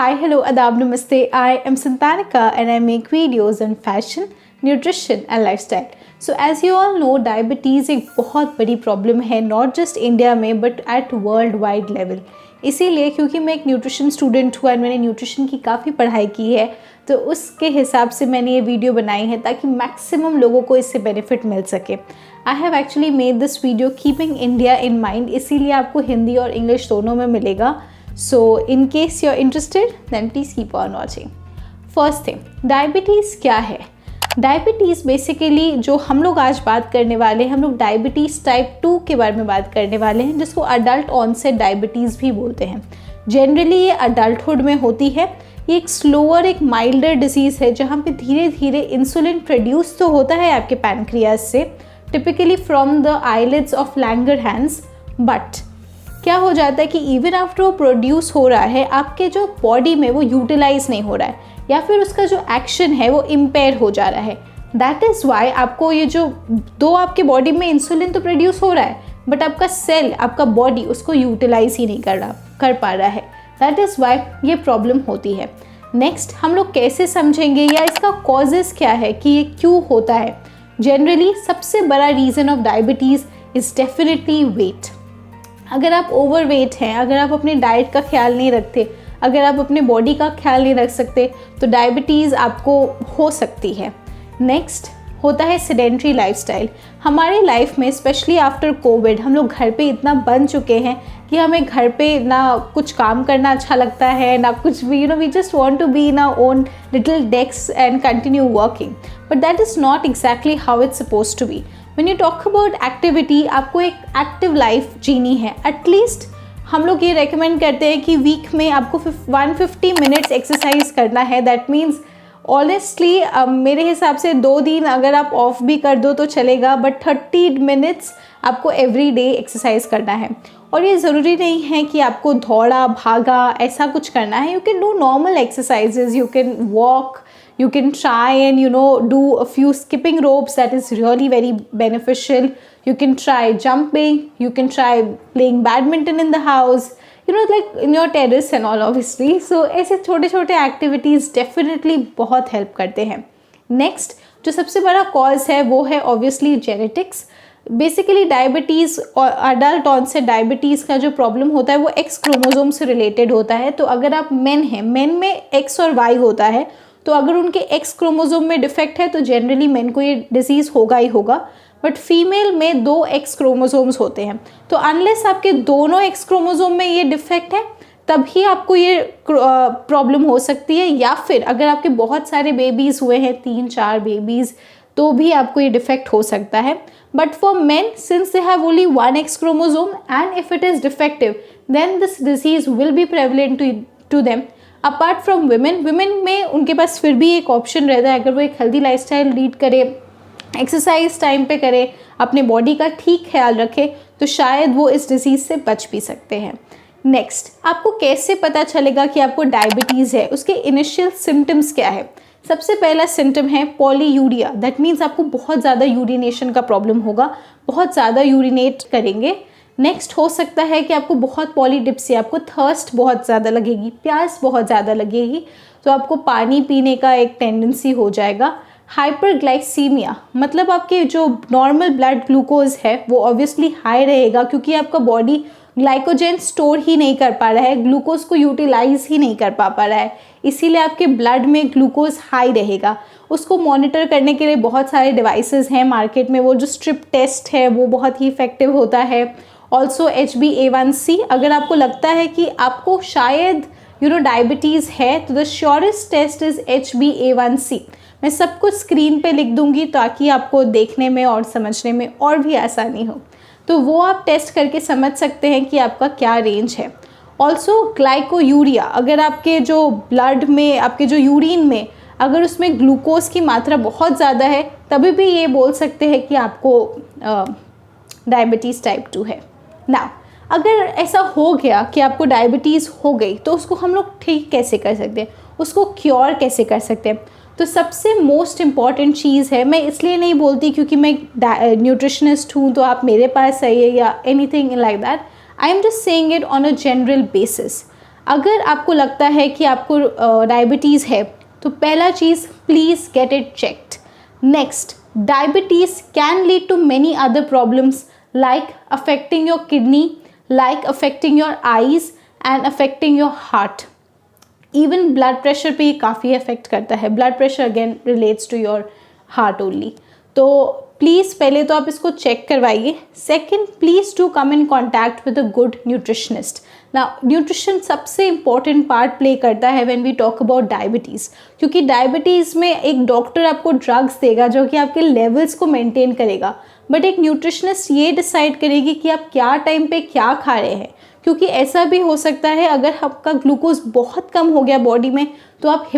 Hi, hello, adab, namaste. I am Santanika and I make videos on fashion, nutrition and lifestyle. So as you all know, diabetes एक बहुत बड़ी problem है, not just India में but at world wide level. इसीलिए क्योंकि मैं एक nutrition student हूँ और मैंने न्यूट्रिशन की काफ़ी पढ़ाई की है, तो उसके हिसाब से मैंने ये वीडियो बनाई है ताकि मैक्सिमम लोगों को इससे बेनिफिट मिल सके. I have actually made this video keeping India in mind, इसीलिए आपको हिंदी और इंग्लिश दोनों में मिलेगा. So in case you're interested, then please keep on watching. First thing, diabetes क्या है? डायबिटीज़ बेसिकली जो हम लोग आज बात करने वाले हैं, हम लोग डायबिटीज़ टाइप 2 के बारे में बात करने वाले हैं, जिसको अडल्ट ऑनसेट डायबिटीज़ भी बोलते हैं. जनरली ये अडल्टहुड में होती है. ये एक स्लोअर, एक माइल्डर डिजीज़ है जहाँ पे धीरे धीरे इंसुलिन प्रोड्यूस तो होता है आपके पैनक्रियाज से, typically from the eyelids of Langerhans, but क्या हो जाता है कि इवन आफ्टर वो प्रोड्यूस हो रहा है, आपके जो बॉडी में वो यूटिलाइज नहीं हो रहा है या फिर उसका जो एक्शन है वो इम्पेयर हो जा रहा है. दैट इज़ वाई आपको ये जो दो आपके बॉडी में इंसुलिन तो प्रोड्यूस हो रहा है बट आपका सेल, आपका बॉडी उसको यूटिलाइज ही नहीं कर पा रहा है. दैट इज़ वाई ये प्रॉब्लम होती है. नेक्स्ट, हम लोग कैसे समझेंगे या इसका कॉजेज़ क्या है कि ये क्यों होता है. जनरली सबसे बड़ा reason of diabetes is definitely weight. अगर आप ओवरवेट हैं, अगर आप अपने डाइट का ख्याल नहीं रखते, अगर आप अपने बॉडी का ख्याल नहीं रख सकते, तो डायबिटीज़ आपको हो सकती है. नेक्स्ट होता है सेडेंट्री लाइफस्टाइल. हमारी लाइफ में स्पेशली आफ्टर कोविड हम लोग घर पे इतना बन चुके हैं कि हमें घर पे ना कुछ काम करना अच्छा लगता है, ना कुछ भी. We just want to be in our own little desk and continue working, but that is not exactly how it's suppose to be. When you talk about activity, आपको एक एक्टिव लाइफ जीनी है. एटलीस्ट हम लोग ये recommend करते हैं कि week में आपको 150 मिनट्स एक्सरसाइज करना है. दैट मीन्स ऑनेस्टली मेरे हिसाब से 2 दिन अगर आप ऑफ भी कर दो तो चलेगा, बट 30 मिनट्स आपको एवरी डे एक्सरसाइज करना है. और ये ज़रूरी नहीं है कि आपको दौड़ा भागा ऐसा कुछ करना है. You can do normal exercises, you can walk, you can try and do a few skipping ropes. That is really very beneficial. You can try jumping, you can try playing badminton in the house, like in your terrace and all, obviously. So ऐसे छोटे छोटे activities definitely बहुत help करते हैं. Next, जो सबसे बड़ा cause है वो है obviously genetics. बेसिकली डायबिटीज़ और अडल्ट ऑनसेट डायबिटीज़ का जो प्रॉब्लम होता है वो एक्स क्रोमोसोम से रिलेटेड होता है. तो अगर आप मेन हैं, मेन में एक्स और वाई होता है, तो अगर उनके एक्स क्रोमोसोम में डिफेक्ट है तो जनरली मेन को ये डिजीज़ होगा ही होगा. बट फीमेल में 2 एक्स क्रोमोसोम्स होते हैं, तो अनलेस आपके दोनों एक्स क्रोमोसोम में ये डिफेक्ट है तभी आपको ये प्रॉब्लम हो सकती है. या फिर अगर आपके बहुत सारे बेबीज़ हुए हैं, 3-4 बेबीज़, तो भी आपको ये डिफेक्ट हो सकता है. But for men, since they have only 1 X chromosome and if it is defective, then this disease will be prevalent to them. Apart from women में उनके पास फिर भी एक ऑप्शन रहता है. अगर वो एक हेल्दी लाइफस्टाइल लीड करे, एक्सरसाइज टाइम पे करे, अपने बॉडी का ठीक ख्याल रखे, तो शायद वो इस डिजीज़ से बच भी सकते हैं. नेक्स्ट, आपको कैसे पता चलेगा कि आपको डायबिटीज़ है, उसके इनिशियल सिम्टम्स क्या है. सबसे पहला सिम्टम है पॉलीयूरिया. दैट मीन्स आपको बहुत ज़्यादा यूरिनेशन का प्रॉब्लम होगा, बहुत ज़्यादा यूरिनेट करेंगे. नेक्स्ट हो सकता है कि आपको बहुत पॉलीडिप्सिया, आपको थर्स्ट बहुत ज़्यादा लगेगी, प्यास बहुत ज़्यादा लगेगी, तो आपको पानी पीने का एक टेंडेंसी हो जाएगा. हाइपरग्लाइसीमिया, मतलब आपके जो नॉर्मल ब्लड ग्लूकोज है वो ऑब्वियसली हाई रहेगा क्योंकि आपका बॉडी ग्लाइकोजन स्टोर ही नहीं कर पा रहा है, ग्लूकोज को यूटिलाइज ही नहीं कर पा रहा है, इसीलिए आपके ब्लड में ग्लूकोज हाई रहेगा. उसको मॉनिटर करने के लिए बहुत सारे डिवाइसेस हैं मार्केट में. वो जो स्ट्रिप टेस्ट है वो बहुत ही इफेक्टिव होता है. ऑल्सो HbA1c, अगर आपको लगता है कि आपको शायद डायबिटीज़ है, तो the surest test is HbA1c. मैं सब कुछ स्क्रीन पे लिख दूंगी ताकि आपको देखने में और समझने में और भी आसानी हो, तो वो आप टेस्ट करके समझ सकते हैं कि आपका क्या रेंज है. ऑल्सो ग्लाइकोयूरिया, अगर आपके जो ब्लड में, आपके जो यूरिन में, अगर उसमें ग्लूकोज की मात्रा बहुत ज़्यादा है, तभी भी ये बोल सकते हैं कि आपको डायबिटीज़ टाइप 2 है. ना, अगर ऐसा हो गया कि आपको डायबिटीज़ हो गई, तो उसको हम लोग ठीक कैसे कर सकते हैं, उसको क्योर कैसे कर सकते हैं. तो सबसे मोस्ट इम्पॉर्टेंट चीज़ है, मैं इसलिए नहीं बोलती क्योंकि मैं न्यूट्रिशनिस्ट हूँ तो आप मेरे पास आइए या anything like that. I am just saying it on a general basis. अगर आपको लगता है कि आपको डायबिटीज़ है तो पहला चीज़, please get it checked. Next, diabetes can lead to many other problems like affecting your kidney, like affecting your eyes and affecting your heart. Even blood pressure पे काफ़ी अफेक्ट करता है। Blood pressure again relates to your heart only. तो please पहले तो आप इसको check करवाइए। Second, please do come in contact with a good nutritionist. ना, न्यूट्रिशन सबसे इम्पॉर्टेंट पार्ट प्ले करता है when we talk about diabetes, क्योंकि डायबिटीज़ में एक डॉक्टर आपको ड्रग्स देगा जो कि आपके लेवल्स को मेंटेन करेगा, बट एक न्यूट्रिशनिस्ट ये डिसाइड करेगी कि आप क्या टाइम पे क्या खा रहे हैं। क्योंकि ऐसा भी हो सकता है अगर आपका ग्लूकोज बहुत कम हो गया बॉडी में तो आप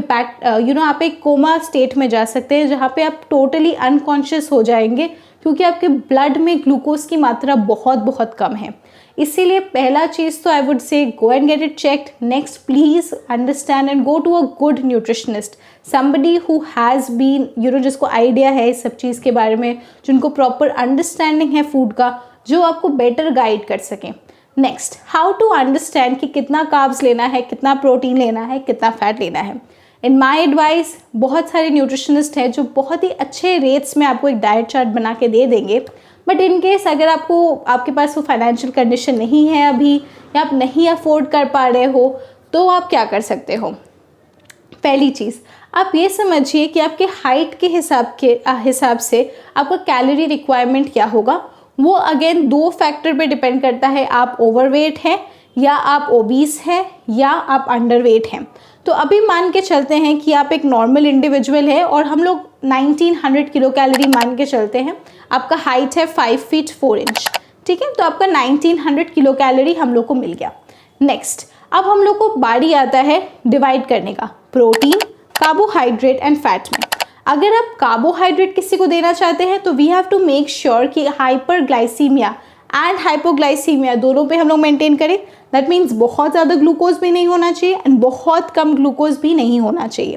आप एक कोमा स्टेट में जा सकते हैं जहाँ पे आप टोटली अनकॉन्शियस हो जाएंगे, क्योंकि आपके ब्लड में ग्लूकोज की मात्रा बहुत बहुत कम है। इसीलिए पहला चीज़ तो I would say go and get it checked. Next, please understand and go to a good nutritionist, somebody who has been जिसको आइडिया है इस सब चीज़ के बारे में, जिनको प्रॉपर अंडरस्टैंडिंग है फूड का, जो आपको बेटर गाइड कर सकें। नेक्स्ट, हाउ टू अंडरस्टैंड कि कितना कार्ब्स लेना है, कितना प्रोटीन लेना है, कितना फैट लेना है। इन माई एडवाइस, बहुत सारे न्यूट्रिशनिस्ट हैं जो बहुत ही अच्छे रेट्स में आपको एक डाइट चार्ट बना के दे देंगे, बट इन केस अगर आपके पास वो फाइनेंशियल कंडीशन नहीं है अभी, या आप नहीं अफोर्ड कर पा रहे हो, तो आप क्या कर सकते हो। पहली चीज़, आप ये समझिए कि आपके हाइट के हिसाब से आपका कैलोरी रिक्वायरमेंट क्या होगा। वो अगेन 2 फैक्टर पे डिपेंड करता है, आप ओवरवेट हैं या आप ओबीस हैं या आप अंडरवेट हैं। तो अभी मान के चलते हैं कि आप एक नॉर्मल इंडिविजुअल है और हम लोग 1900 किलो कैलोरी मान के चलते हैं। आपका हाइट है 5 फीट 4 इंच, ठीक है, तो आपका 1900 किलो कैलोरी हम लोग को मिल गया। नेक्स्ट, अब हम लोग को बारी आता है डिवाइड करने का प्रोटीन, कार्बोहाइड्रेट एंड फैट में। अगर आप कार्बोहाइड्रेट किसी को देना चाहते हैं तो we have to make sure कि हाइपरग्लाइसीमिया एंड हाइपोग्लाइसीमिया दोनों पे हम लोग मेंटेन करें। दैट मीन्स बहुत ज़्यादा ग्लूकोज भी नहीं होना चाहिए एंड बहुत कम ग्लूकोज भी नहीं होना चाहिए।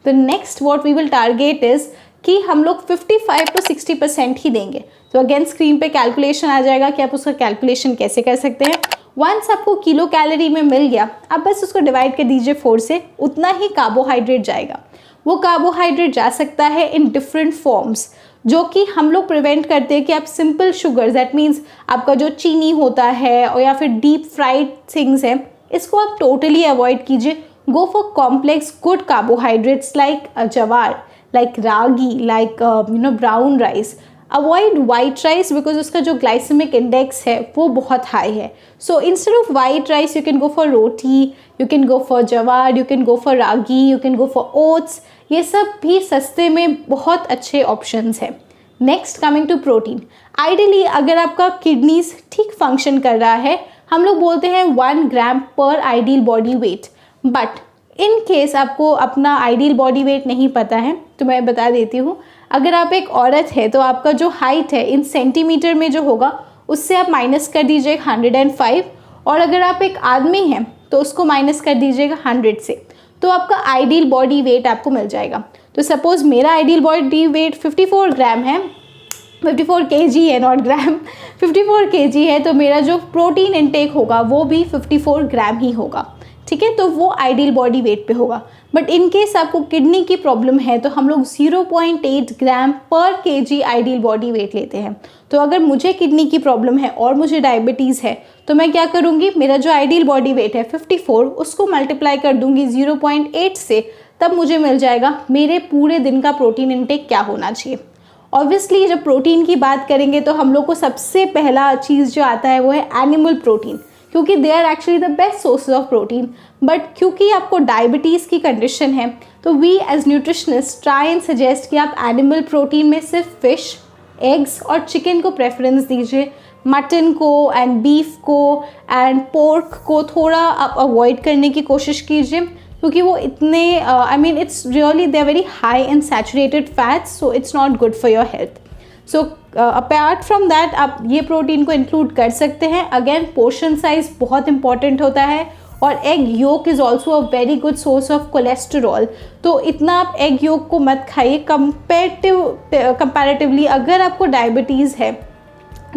तो next what we will target is कि हम लोग 55 to 60% ही देंगे। तो अगेन स्क्रीन पे कैलकुलेशन आ जाएगा कि आप उसका कैलकुलेशन कैसे कर सकते हैं। वंस आपको किलो कैलोरी में मिल गया, आप बस उसको डिवाइड कर दीजिए 4 से, उतना ही कार्बोहाइड्रेट जाएगा। वो कार्बोहाइड्रेट जा सकता है इन डिफरेंट फॉर्म्स, जो कि हम लोग प्रिवेंट करते हैं कि आप सिंपल शुगर, दैट मीन्स आपका जो चीनी होता है और या फिर डीप फ्राइड थिंग्स हैं, इसको आप टोटली अवॉइड कीजिए। Go for complex good carbohydrates like jowar, like ragi, like brown rice. Avoid white rice because उसका जो ग्लाइसेमिक इंडेक्स है वो बहुत हाई है। So instead of white rice you can go for roti, you can go for jowar, you can go for ragi, you can go for oats. ये सब भी सस्ते में बहुत अच्छे ऑप्शंस हैं। Next, coming to protein, ideally अगर आपका किडनीज ठीक फंक्शन कर रहा है, हम लोग बोलते हैं 1 ग्राम पर ideal body weight, but in case आपको अपना आइडियल बॉडी वेट नहीं पता है तो मैं बता देती हूँ। अगर आप एक औरत है तो आपका जो हाइट है इन सेंटीमीटर में जो होगा उससे आप माइनस कर दीजिएगा 105, और अगर आप एक आदमी हैं तो उसको माइनस कर दीजिएगा 100 से, तो आपका आइडियल बॉडी वेट आपको मिल जाएगा। तो सपोज़ मेरा आइडियल बॉडी वेट 54 ग्राम है, 54 kg है, नॉट ग्राम, 54 kg है, तो मेरा जो प्रोटीन इनटेक होगा वो भी 54 ग्राम ही होगा, ठीक है, तो वो आइडियल बॉडी वेट पे होगा। बट इन केस आपको किडनी की प्रॉब्लम है तो हम लोग 0.8 ग्राम पर kg आइडियल बॉडी वेट लेते हैं। तो अगर मुझे किडनी की प्रॉब्लम है और मुझे डायबिटीज़ है तो मैं क्या करूँगी, मेरा जो आइडियल बॉडी वेट है 54, उसको मल्टीप्लाई कर दूँगी 0.8 से, तब मुझे मिल जाएगा मेरे पूरे दिन का प्रोटीन इनटेक क्या होना चाहिए। ऑब्वियसली जब प्रोटीन की बात करेंगे तो हम लोग को सबसे पहला चीज़ जो आता है वो है एनिमल प्रोटीन, क्योंकि they are actually the best sources of protein. But क्योंकि आपको डायबिटीज़ की कंडीशन है तो we as nutritionist try and suggest कि आप एनिमल प्रोटीन में सिर्फ फिश, एग्स और चिकन को प्रेफरेंस दीजिए। मटन को एंड बीफ को एंड पोर्क को थोड़ा आप अवॉइड करने की कोशिश कीजिए, क्योंकि वो इतने it's really they are very high in saturated fats, so it's not good for your health. So apart from that आप ये प्रोटीन को इंक्लूड कर सकते हैं। अगेन पोर्शन साइज बहुत इंपॉर्टेंट होता है, और egg yolk is also a very good source of cholesterol. तो इतना आप एग योक को मत खाइए कंपैरेटिवली। अगर आपको डायबिटीज़ है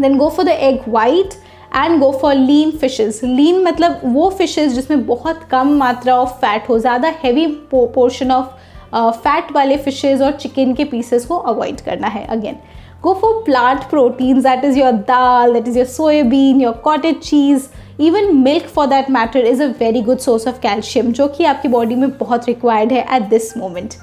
then go for the egg white and go for lean fishes. Lean मतलब वो फिशेस जिसमें बहुत कम मात्रा ऑफ फैट हो, ज़्यादा हैवी पोर्शन ऑफ फैट वाले फिशेस और चिकन के पीसेस को अवॉइड करना है। Again go for plant proteins, that is your dal, that is your soybean, your cottage cheese, even milk for that matter is a very good source of calcium जो कि आपकी body में बहुत required है at this moment.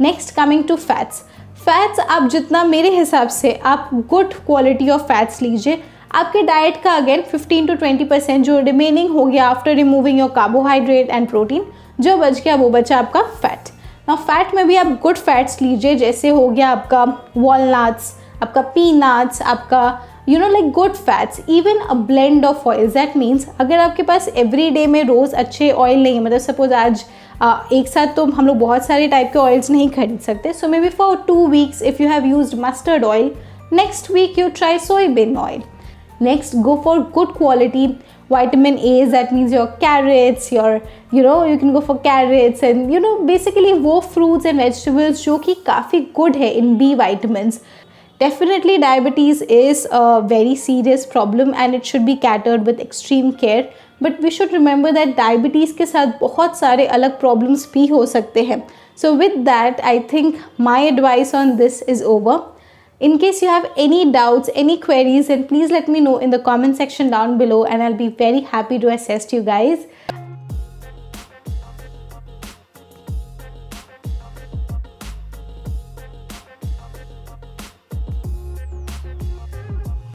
Next coming to fats. Fats आप जितना मेरे हिसाब से आप गुड क्वालिटी ऑफ फैट्स लीजिए, आपके डाइट का अगेन 15 to 20% जो रिमेनिंग हो गया after removing your carbohydrate and protein, जो बच गया वो बचा आपका फैट। नाउ फैट में भी आप गुड फैट्स लीजिए, जैसे हो गया आपका वॉलनट्स, आपका पीनट्स, आपका like good fats, even a blend of oils. That means अगर आपके पास एवरी डे में रोज़ अच्छे ऑयल नहीं है, मतलब सपोज आज एक साथ तो हम लोग बहुत सारे टाइप के ऑयल्स नहीं खरीद सकते, so maybe for 2 weeks if you have used mustard oil, next week you try soybean oil. Next, go for good quality vitamin A's, that means your carrots, you can go for carrots and basically वो fruits and vegetables जो कि काफ़ी good है in B vitamins. Definitely diabetes is a very serious problem and it should be catered with extreme care, but we should remember that diabetes के साथ बहुत सारे अलग problems भी हो सकते हैं. So with that, I think my advice on this is over. In case you have any doubts, any queries, then please let me know in the comment section down below and I'll be very happy to assist you guys.